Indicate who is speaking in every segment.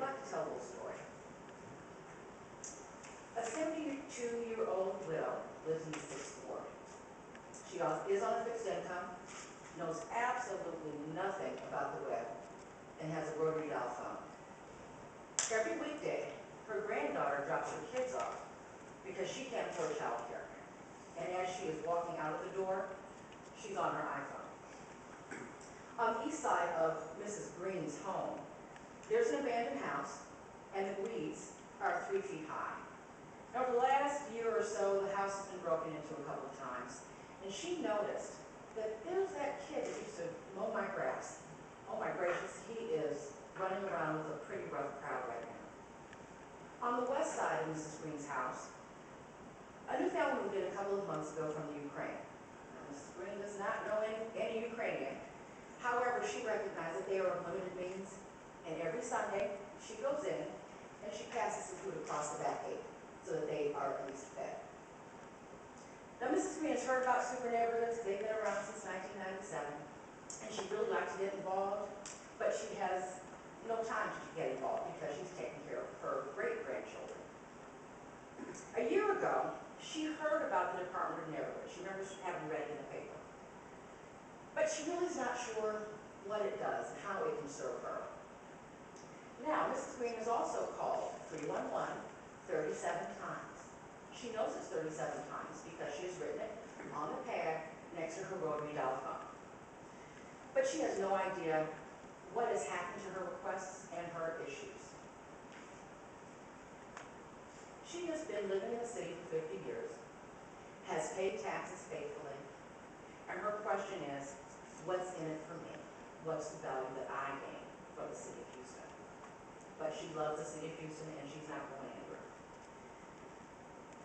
Speaker 1: I'd like to tell a little story. A 72-year-old widow lives in the 6th Ward. She is on a fixed income, knows absolutely nothing about the web, and has a rotary dial phone. Every weekday, her granddaughter drops her kids off because she can't afford childcare. And as she is walking out of the door, she's on her iPhone. On the east side of Mrs. Green's home, there's an abandoned house, and the weeds are 3 feet high. Now, over the last year or so, the house has been broken into a couple of times, and she noticed that there's that kid that used to mow my grass. Oh my gracious, he is running around with a pretty rough crowd right now. On the west side of Mrs. Green's house, a new family moved in a couple of months ago from the Ukraine. Now, Mrs. Green does not know any Ukrainian. However, she recognized that they are of limited means, and every Sunday she goes in and she passes some food across the back gate so that they are at least fed. Now, Mrs. Green has heard about super neighborhoods. They've been around since 1997, and she'd really like to get involved, but she has no time to get involved because she's taking care of her great-grandchildren. A year ago, she heard about the Department of Neighborhood. She remembers having read it in the paper. But she really is not sure what it does and how it can serve her. Now, Mrs. Green has also called 311 37 times. She knows it's 37 times because she has written it on the pad next to her rotary dial phone. But she has no idea what has happened to her requests and her issues. She has been living in the city for 50 years, has paid taxes faithfully, and her question is, what's in it for me? What's the value that I gain from the city of Houston? But she loves the city of Houston, and she's not going anywhere.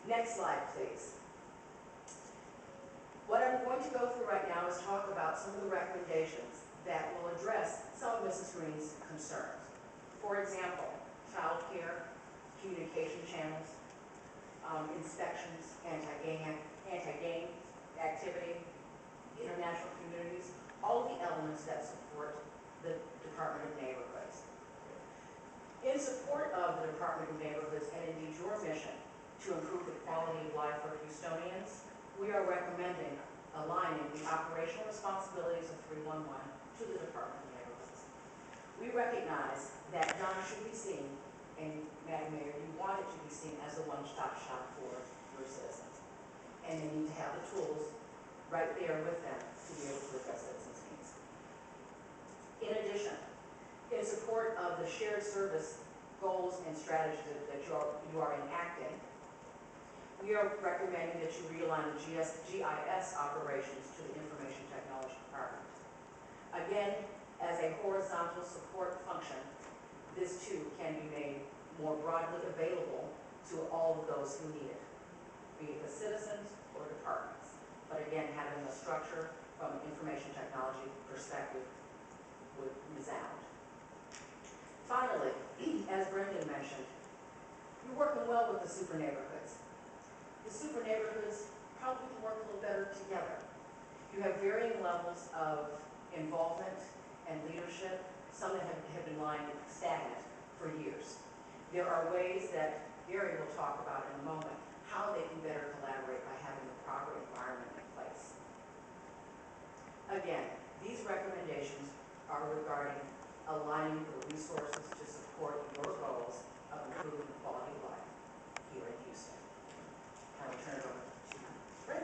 Speaker 1: Next slide, please. What I'm going to go through right now is talk about some of the recommendations that will address some of Mrs. Green's concerns. For example, child care, communication channels, inspections, anti-gang activity, international communities, all of the elements that support the Department of Neighborhoods. In support of the Department of Neighborhoods and indeed your mission to improve the quality of life for Houstonians, we are recommending aligning the operational responsibilities of 311 to the Department of Neighborhoods. We recognize that John should be seen, and Madam Mayor, you want it to be seen as a one-stop shop for your citizens. And they need to have the tools right there with them to be able to address citizens' needs. In addition, in support of the shared service goals and strategies that you are enacting, we are recommending that you realign the GIS operations to the Information Technology Department. Again, as a horizontal support function, this too can be made more broadly available to all of those who need it, be it the citizens or departments. But again, having a structure from an information technology perspective would resound. Finally, as Brendan mentioned, you're working well with the super neighborhoods. The super neighborhoods probably can work a little better together. You have varying levels of involvement and leadership, some that have been lying stagnant for years. There are ways that Gary will talk about in a moment, how they can better collaborate by having the proper environment in place. Again, these recommendations are regarding aligning the resources